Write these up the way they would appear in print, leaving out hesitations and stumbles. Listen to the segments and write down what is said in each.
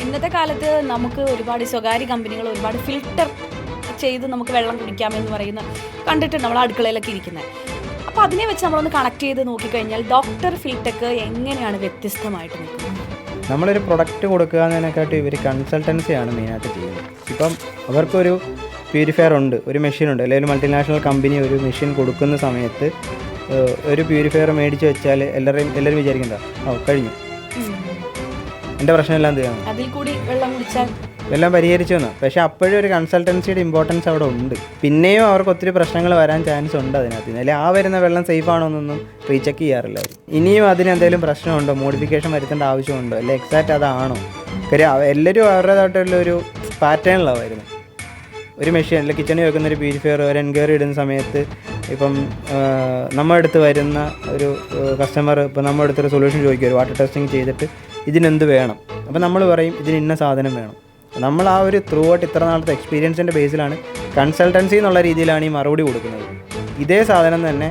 ഇന്നത്തെ കാലത്ത് നമുക്ക് ഒരുപാട് സ്വകാര്യ കമ്പനികൾ ഒരുപാട് ഫിൽട്ടർ ചെയ്ത് നമുക്ക് വെള്ളം കുടിക്കാമെന്ന് പറയുന്ന കണ്ടിട്ടുണ്ട് നമ്മൾ അടുക്കളയിലൊക്കെ ഇരിക്കുന്നത്. അപ്പോൾ അതിനെ വെച്ച് നമ്മളൊന്ന് കണക്ട് ചെയ്ത് നോക്കിക്കഴിഞ്ഞാൽ ഡോക്ടർ ഫിൽടെക് എങ്ങനെയാണ് വ്യത്യസ്തമായിട്ട് നിൽക്കുന്നത്? നമ്മളൊരു പ്രൊഡക്റ്റ് കൊടുക്കുക എന്നതിനെക്കാട്ടും ഇവർ കൺസൾട്ടൻസിയാണ് മെയിനായിട്ട് ചെയ്യുന്നത്. ഇപ്പം അവർക്കൊരു പ്യൂരിഫയർ ഉണ്ട്, ഒരു മെഷീനുണ്ട്, അല്ലെങ്കിൽ മൾട്ടിനാഷണൽ കമ്പനി ഒരു മെഷീൻ കൊടുക്കുന്ന സമയത്ത് ഒരു പ്യൂരിഫയർ മേടിച്ച് വെച്ചാൽ എല്ലാവരും വിചാരിക്കുന്നത് കഴിഞ്ഞു, എൻ്റെ പ്രശ്നമെല്ലാം തീർന്നു, അതിൽ കൂടി വെള്ളം കുടിച്ചാൽ എല്ലാം പരിഹരിച്ചു വന്നു. പക്ഷേ അപ്പോഴും ഒരു കൺസൾട്ടൻസിയുടെ ഇമ്പോർട്ടൻസ് അവിടെ ഉണ്ട്. പിന്നെയും അവർക്ക് ഒത്തിരി പ്രശ്നങ്ങൾ വരാൻ ചാൻസ് ഉണ്ട് അതിനകത്ത്. അല്ലെങ്കിൽ ആ വരുന്ന വെള്ളം സേഫ് ആണോ എന്നൊന്നും റീചെക്ക് ചെയ്യാറില്ല. ഇനിയും അതിന് എന്തെങ്കിലും പ്രശ്നമുണ്ടോ, മോഡിഫിക്കേഷൻ വരുത്തേണ്ട ആവശ്യമുണ്ടോ, അല്ലെങ്കിൽ എക്സാക്റ്റ് അതാണോ? കാര്യം എല്ലാവരും അവരുടേതായിട്ടുള്ളൊരു പാറ്റേണിലാണ് വരുന്നത്. ഒരു മെഷീൻ അല്ലെങ്കിൽ കിച്ചണിൽ വെക്കുന്ന ഒരു പ്യൂരിഫയർ ഒരു എൻക്വയറി ഇടുന്ന സമയത്ത് ഇപ്പം നമ്മുടെ അടുത്ത് വരുന്ന ഒരു കസ്റ്റമർ ഇപ്പം നമ്മുടെ അടുത്തൊരു സൊല്യൂഷൻ ചോദിക്കും, ഒരു വാട്ടർ ടെസ്റ്റിംഗ് ചെയ്തിട്ട് ഇതിനെന്ത് വേണം, അപ്പോൾ നമ്മൾ പറയും ഇതിന് ഇന്ന സാധനം വേണം. നമ്മൾ ആ ഒരു ത്രൂ ഔട്ട് ഇത്ര നാളത്തെ എക്സ്പീരിയൻസിൻ്റെ ബേസിലാണ് കൺസൾട്ടൻസി എന്നുള്ള രീതിയിലാണ് ഈ മറുപടി കൊടുക്കുന്നത്. ഇതേ സാധനം തന്നെ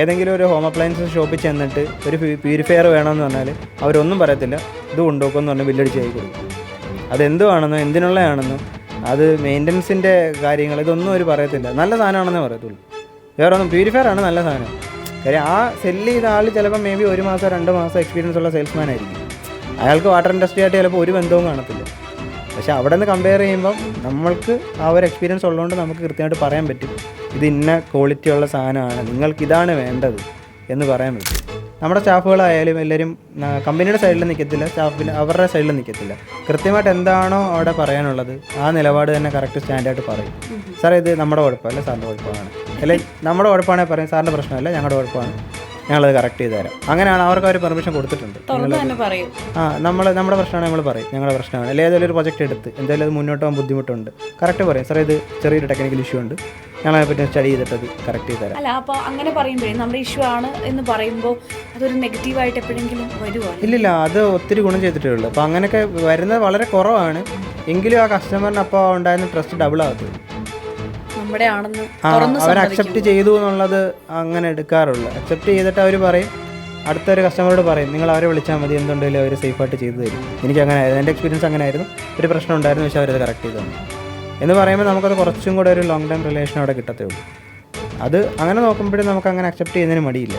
ഏതെങ്കിലും ഒരു ഹോം അപ്ലയൻസസ് ഷോപ്പിൽ ചെന്നിട്ട് ഒരു പ്യൂരിഫയർ വേണമെന്ന് പറഞ്ഞാൽ അവരൊന്നും പറയത്തില്ല, ഇത് കൊണ്ടുപോക്കുമെന്ന് പറഞ്ഞാൽ ബില്ലടിച്ച് കൈ കൊടുക്കും. അതെന്തുവാണെന്നോ എന്തിനുള്ളതാണെന്നോ അത് മെയിൻ്റനൻസിൻ്റെ കാര്യങ്ങൾ ഇതൊന്നും അവർ പറയത്തില്ല. നല്ല സാധനമാണെന്നേ പറയത്തുള്ളൂ. വേറെ ഒന്നും, പ്യൂരിഫയർ ആണ് നല്ല സാധനം. കാര്യം ആ സെല്ല് ചെയ്ത ആൾ ചിലപ്പോൾ മേ ബി 1 മാസം 2 മാസം എക്സ്പീരിയൻസ് ഉള്ള സെയിൽസ്മാൻ ആയിരിക്കും. അയാൾക്ക് വാട്ടർ ഇൻഡസ്ട്രി ആയിട്ട് ചിലപ്പോൾ ഒരു ബന്ധവും കാണത്തില്ല. പക്ഷേ അവിടെ നിന്ന് കമ്പയർ ചെയ്യുമ്പം നമ്മൾക്ക് ആ ഒരു എക്സ്പീരിയൻസ് ഉള്ളതുകൊണ്ട് നമുക്ക് കൃത്യമായിട്ട് പറയാൻ പറ്റും ഇത് ഇന്ന ക്വാളിറ്റി ഉള്ള സാധനമാണ്, നിങ്ങൾക്ക് ഇതാണ് വേണ്ടത് എന്ന് പറയാൻ പറ്റും. നമ്മുടെ സ്റ്റാഫുകളായാലും എല്ലാവരും കമ്പനിയുടെ സൈഡിൽ നിൽക്കത്തില്ല, സ്റ്റാഫിൽ അവരുടെ സൈഡിൽ നിൽക്കത്തില്ല. കൃത്യമായിട്ട് എന്താണോ അവിടെ പറയാനുള്ളത് ആ നിലപാട് തന്നെ കറക്റ്റ് സ്റ്റാൻഡായിട്ട് പറയും. സാറേ ഇത് നമ്മുടെ കുഴപ്പമല്ല, സാറിൻ്റെ കുഴപ്പമാണ്, അല്ലെങ്കിൽ നമ്മുടെ കുഴപ്പമാണെങ്കിൽ പറയും സാറിൻ്റെ പ്രശ്നമല്ല ഞങ്ങളുടെ കുഴപ്പമാണ്, ഞങ്ങളത് കറക്റ്റ് ചെയ്ത് തരാം. അങ്ങനെയാണ് അവർക്ക് അവർ പെർമിഷൻ കൊടുത്തിട്ടുണ്ട്. നമ്മുടെ പ്രശ്നമാണ് നമ്മൾ പറയും ഞങ്ങളുടെ പ്രശ്നമാണ്. അല്ലെങ്കിൽ ഏതെങ്കിലും ഒരു പ്രൊജക്റ്റ് എടുത്ത് എന്തായാലും അത് മുന്നോട്ട് പോകാൻ ബുദ്ധിമുട്ടുണ്ട്, കറക്റ്റ് പറയും സാറേ ഇത് ചെറിയൊരു ടെക്നിക്കൽ ഇഷ്യൂ ഉണ്ട്, ഞങ്ങളതിനെപ്പറ്റി സ്റ്റഡി ചെയ്തിട്ട് അത് കറക്റ്റ് ചെയ്ത് തരാം. അല്ല, അപ്പോൾ അങ്ങനെ പറയുമ്പോഴേ നമ്മുടെ ഇഷ്യൂ ആണ് എന്ന് പറയുമ്പോൾ അതൊരു നെഗറ്റീവായിട്ട് എപ്പോഴെങ്കിലും വരുമോ? ഇല്ലില്ല, അത് ഒത്തിരി ഗുണം ചെയ്തിട്ടേ ഉള്ളൂ. അപ്പോൾ അങ്ങനെയൊക്കെ വരുന്നത് വളരെ കുറവാണ്. എങ്കിലും ആ കസ്റ്റമറിന് അപ്പോൾ ഉണ്ടായിരുന്ന ട്രസ്റ്റ് ഡബിൾ ആകത്തുള്ളൂ. അവർ അക്സെപ്റ്റ് ചെയ്തു എന്നുള്ളത് അങ്ങനെ എടുക്കാറുള്ളൂ. അക്സെപ്റ്റ് ചെയ്തിട്ട് അവർ പറയും, അടുത്തൊരു കസ്റ്റമറോട് പറയും നിങ്ങൾ അവരെ വിളിച്ചാൽ മതി, എന്തുണ്ടെങ്കിലും അവർ സേഫായിട്ട് ചെയ്തു തരും. എനിക്ക് അങ്ങനെ ആയിരുന്നു, എൻ്റെ എക്സ്പീരിയൻസ് അങ്ങനെ ആയിരുന്നു. ഒരു പ്രശ്നം ഉണ്ടായിരുന്നു, പക്ഷേ അവരത് കറക്റ്റ് ചെയ്തു തന്നു എന്ന് പറയുമ്പോൾ നമുക്കത് കുറച്ചും കൂടെ ഒരു ലോങ് ടൈം റിലേഷൻ അവിടെ കിട്ടത്തേ ഉള്ളൂ. അത് അങ്ങനെ നോക്കുമ്പോഴും നമുക്ക് അങ്ങനെ അക്സെപ്റ്റ് ചെയ്യുന്നതിന് മടിയില്ല.